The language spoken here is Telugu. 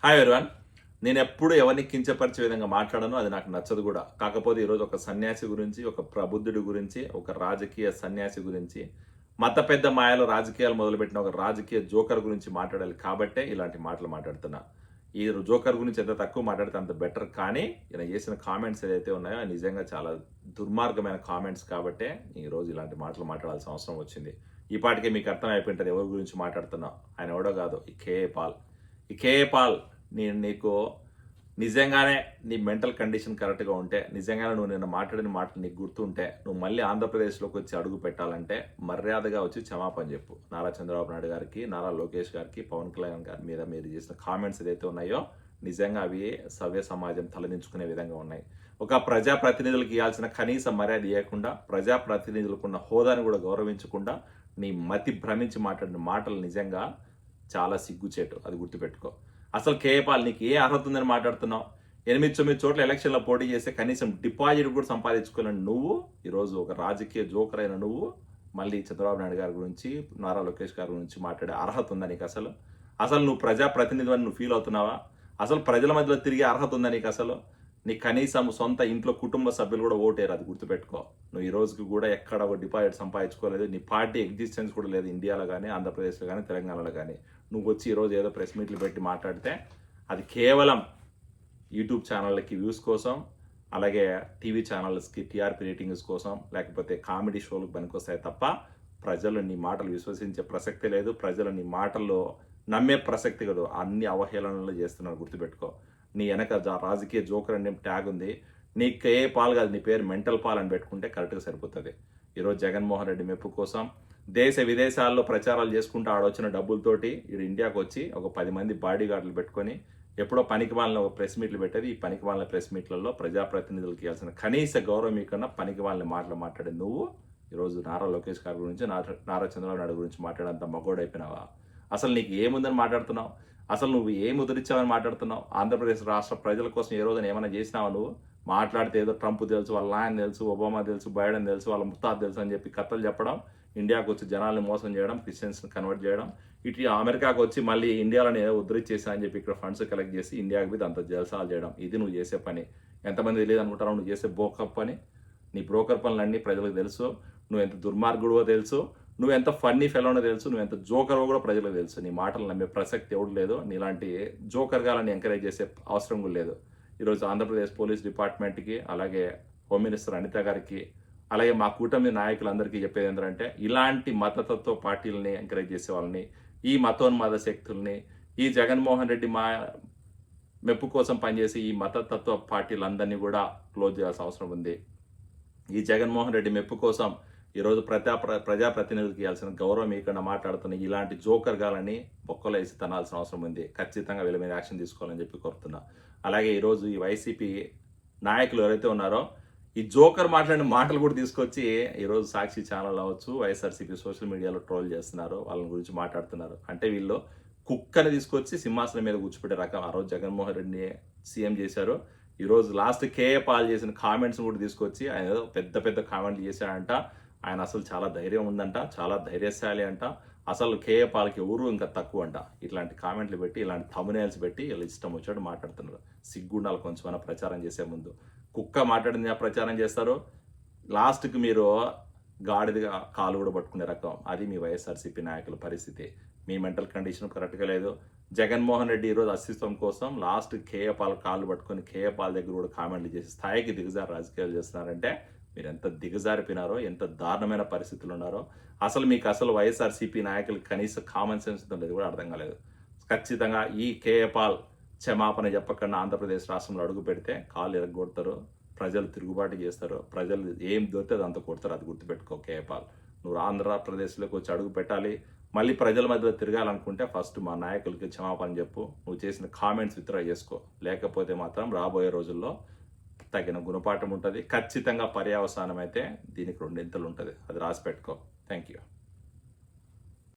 Hi everyone. నేను ఎప్పుడు ఎవరిని కించపరిచే విధంగా మాట్లాడను, అది నాకు నచ్చదు కూడా. కాకపోతే ఈరోజు ఒక సన్యాసి గురించి, ఒక ప్రబుద్ధుడి గురించి, ఒక రాజకీయ సన్యాసి గురించి, మత పెద్ద మాయలో రాజకీయాలు మొదలుపెట్టిన ఒక రాజకీయ జోకర్ గురించి మాట్లాడాలి కాబట్టే ఇలాంటి మాటలు మాట్లాడుతున్నా. ఈ జోకర్ గురించి ఎంత తక్కువ మాట్లాడితే అంత బెటర్. కానీ ఈయన చేసిన కామెంట్స్ ఏదైతే ఉన్నాయో అవి నిజంగా చాలా దుర్మార్గమైన కామెంట్స్ కాబట్టే ఈరోజు ఇలాంటి మాటలు మాట్లాడాల్సిన అవసరం వచ్చింది. ఈ పాటికే మీకు అర్థమైపోయింటుంది ఎవరి గురించి మాట్లాడుతున్నా. ఆయన ఎవడో కాదు, ఈ కేఏ పాల్. ఈ కేఏ పాల్, నీకు నిజంగానే నీ మెంటల్ కండిషన్ కరెక్ట్గా ఉంటే, నిజంగానే నువ్వు నిన్న మాట్లాడిన మాటలు నీకు గుర్తుంటే, నువ్వు మళ్ళీ ఆంధ్రప్రదేశ్లోకి వచ్చి అడుగు పెట్టాలంటే మర్యాదగా వచ్చి క్షమాపణ చెప్పు. నారా చంద్రబాబు నాయుడు గారికి, నారా లోకేష్ గారికి, పవన్ కళ్యాణ్ గారి మీద మీరు చేసిన కామెంట్స్ ఏదైతే ఉన్నాయో నిజంగా అవి సవ్య సమాజం తలదించుకునే విధంగా ఉన్నాయి. ఒక ప్రజాప్రతినిధులకు ఇవ్వాల్సిన కనీస మర్యాద ఇవ్వకుండా, ప్రజాప్రతినిధులకున్న హోదాని కూడా గౌరవించకుండా నీ మతి భ్రమించి మాట్లాడిన మాటలు నిజంగా చాలా సిగ్గుచేటు. అది గుర్తుపెట్టుకో. అసలు కేఏ పాల్ నీకు ఏ అర్హత ఉందని మాట్లాడుతున్నావు? 8-9 చోట్ల ఎలక్షన్లో పోటీ చేస్తే కనీసం డిపాజిట్ కూడా సంపాదించుకోలేని నువ్వు ఈరోజు ఒక రాజకీయ జోకర్ అయిన నువ్వు మళ్ళీ చంద్రబాబు నాయుడు గారి గురించి, నారా లోకేష్ గారి గురించి మాట్లాడే అర్హత ఉందా నీకు? అసలు నువ్వు ప్రజాప్రతినిధి అని నువ్వు ఫీల్ అవుతున్నావా? అసలు ప్రజల మధ్యలో తిరిగే అర్హత ఉందా నీకు? నీ కనీసం సొంత ఇంట్లో కుటుంబ సభ్యులు కూడా ఓటేరు. అది గుర్తుపెట్టుకో. నువ్వు ఈ రోజుకి కూడా ఎక్కడ ఒక డిపాజిట్ సంపాదించుకోలేదు. నీ పార్టీ ఎగ్జిస్టెన్స్ కూడా లేదు ఇండియాలో కానీ, ఆంధ్రప్రదేశ్లో కానీ, తెలంగాణలో కానీ. నువ్వు వచ్చి ఈరోజు ఏదో ప్రెస్ మీట్లు పెట్టి మాట్లాడితే అది కేవలం యూట్యూబ్ ఛానళ్ళకి వ్యూస్ కోసం, అలాగే టీవీ ఛానల్స్కి టీఆర్పీ రేటింగ్స్ కోసం, లేకపోతే కామెడీ షోలకు పనికొస్తాయి తప్ప ప్రజలు నీ మాటలు విశ్వసించే ప్రసక్తి లేదు. ప్రజలు నీ మాటల్లో నమ్మే ప్రసక్తి కాదు. అన్ని అవహేళనలు చేస్తున్నారు. గుర్తుపెట్టుకో. నీ వెనక రాజకీయ జోకర్ అనే ట్యాగ్ ఉంది. నీకు ఏ పాల్ కాదు, నీ పేరు మెంటల్ పాల్ అని పెట్టుకుంటే కరెక్ట్గా సరిపోతుంది. ఈరోజు జగన్మోహన్ రెడ్డి మెప్పు కోసం దేశ విదేశాల్లో ప్రచారాలు చేసుకుంటూ ఆడొచ్చిన డబ్బులతోటి ఈడు ఇండియాకు వచ్చి ఒక 10 మంది బాడీ గార్డులు పెట్టుకొని ఎప్పుడో పనికి వాళ్ళని ఒక ప్రెస్ మీట్లు పెట్టేది. ఈ పనికి వాళ్ళ ప్రెస్ మీట్లలో ప్రజాప్రతినిధులకు ఇవ్వాల్సిన కనీస గౌరవం మీకన్నా పనికి వాళ్ళని మాట్లాడే నువ్వు ఈరోజు నారా లోకేష్ గారి గురించి, నారా చంద్రబాబు నాయుడు గురించి మాట్లాడేంత మగోడైపోయినావా? అసలు నీకు ఏముందని మాట్లాడుతున్నావు? అసలు నువ్వు ఏం ముద్రించావని మాట్లాడుతున్నావు? ఆంధ్రప్రదేశ్ రాష్ట్ర ప్రజల కోసం ఏ రోజున ఏమైనా చేసినావా నువ్వు? మాట్లాడితే ఏదో ట్రంప్ తెలుసు, వాళ్ళ ఆయన తెలుసు, ఒబామా తెలుసు, బైడెన్ తెలుసు, వాళ్ళ ముత్తాద్ తెలుసు అని చెప్పి కథలు చెప్పడం, ఇండియాకు వచ్చి జనాల్ని మోసం చేయడం, క్రిస్టియన్స్ని కన్వర్ట్ చేయడం, ఇటు అమెరికాకు వచ్చి మళ్ళీ ఇండియాలోనే ఏదో ఉద్ధరించేసా అని చెప్పి ఇక్కడ ఫండ్స్ కలెక్ట్ చేసి ఇండియాకి మీద అంత జలసాలు చేయడం, ఇది నువ్వు చేసే పని. ఎంతమంది తెలియదు అనుకుంటారో నువ్వు చేసే బ్రోకర్ పని. నీ బ్రోకర్ పనులన్నీ ప్రజలకు తెలుసు. నువ్వు ఎంత దుర్మార్గుడో తెలుసు, నువ్వు ఎంత ఫన్నీ ఫెలోనో తెలుసు, నువ్వు ఎంత జోకర్వో కూడా ప్రజలకు తెలుసు. నీ మాటలు నమ్మే ప్రసక్తి ఎవడు లేదు. నీలాంటి జోకర్గాలని ఎంకరేజ్ చేసే అవసరం కూడా లేదు. ఈరోజు ఆంధ్రప్రదేశ్ పోలీస్ డిపార్ట్మెంట్కి, అలాగే హోమ్ మినిస్టర్ అనిత గారికి, అలాగే మా కూటమి నాయకులందరికీ చెప్పేది ఏంటంటే, ఇలాంటి మతతత్వ పార్టీలని ఎంకరేజ్ చేసే వాళ్ళని, ఈ మతోన్మాద శక్తుల్ని, ఈ జగన్మోహన్ రెడ్డి మెప్పు కోసం పనిచేసి ఈ మతతత్వ పార్టీలందరినీ కూడా క్లోజ్ చేయాల్సిన అవసరం ఉంది. ఈ జగన్మోహన్ రెడ్డి మెప్పు కోసం ఈరోజు ప్రజాప్రతినిధులకు ఇవ్వాల్సిన గౌరవం ఇక్కడ మాట్లాడుతున్న ఇలాంటి జోకర్ గాలని బొక్కలు వేసి తనాల్సిన అవసరం ఉంది. ఖచ్చితంగా వీళ్ళ మీద యాక్షన్ తీసుకోవాలని చెప్పి కోరుతున్నా. అలాగే ఈరోజు ఈ వైసీపీ నాయకులు ఎవరైతే ఉన్నారో ఈ జోకర్ మాట్లాడిన మాటలు కూడా తీసుకొచ్చి ఈరోజు సాక్షి ఛానల్ అవ్వచ్చు, వైఎస్ఆర్సీపీ సోషల్ మీడియాలో ట్రోల్ చేస్తున్నారు, వాళ్ళ గురించి మాట్లాడుతున్నారు. అంటే వీళ్ళు కుక్కని తీసుకొచ్చి సింహాసనం మీద కూర్చోపెట్టే రకం. ఆ రోజు జగన్మోహన్ రెడ్డిని సీఎం చేశారు. ఈరోజు లాస్ట్ కేఏ పాల్ చేసిన కామెంట్స్ కూడా తీసుకొచ్చి ఆయన ఏదో పెద్ద కామెంట్లు చేశాడంట. ఆయన అసలు చాలా ధైర్యం ఉందంట, చాలా ధైర్యశాలి అంట. అసలు కేఏ పాల్కి ఎవరు ఇంకా తక్కువ అంట. ఇట్లాంటి కామెంట్లు పెట్టి, ఇలాంటి థంబ్నెయిల్స్ పెట్టి వీళ్ళు ఇష్టం వచ్చాడు మాట్లాడుతున్నారు. సిగ్గుండాలి కొంచెమైనా ప్రచారం చేసే ముందు. కుక్క మాట్లాడింది ప్రచారం చేస్తారు, లాస్ట్కి మీరు గాడిదిగా కాలు కూడా పట్టుకునే రకం. అది మీ వైఎస్ఆర్సీపీ నాయకుల పరిస్థితి. మీ మెంటల్ కండిషన్ కరెక్ట్గా లేదు. జగన్మోహన్ రెడ్డి ఈరోజు అస్తిత్వం కోసం లాస్ట్ కేఏ పాల్ కాళ్ళు పట్టుకొని కేఏ పాల్ దగ్గర కూడా కామెంట్లు చేసి స్థాయికి దిగజారు రాజకీయాలు చేస్తున్నారంటే మీరు ఎంత దిగజారిపోయినారో, ఎంత దారుణమైన పరిస్థితులు ఉన్నారో. మీకు వైఎస్ఆర్సీపీ నాయకులకు కనీస కామన్ సెన్స్ ఉండేది కూడా అర్థం కాలేదు. ఖచ్చితంగా ఈ కేఏ పాల్ క్షమాపణ చెప్పకుండా ఆంధ్రప్రదేశ్ రాష్ట్రంలో అడుగు పెడితే కాళ్ళు ఎరగొడతారు, ప్రజలు తిరుగుబాటు చేస్తారు, ప్రజలు ఏం దొరికితే అంత కొడతారు. అది గుర్తుపెట్టుకో కేఏ పాల్. నువ్వు ఆంధ్రప్రదేశ్లోకి వచ్చి అడుగు పెట్టాలి, మళ్ళీ ప్రజల మధ్యలో తిరగాలనుకుంటే ఫస్ట్ మా నాయకులకి క్షమాపణ చెప్పు. నువ్వు చేసిన కామెంట్స్ విత్డ్రా చేసుకో. లేకపోతే మాత్రం రాబోయే రోజుల్లో తగిన గుణపాఠం ఉంటుంది. ఖచ్చితంగా పర్యవసానం అయితే దీనికి 2 ఇంతలు ఉంటుంది. అది రాసి పెట్టుకో. Thank you.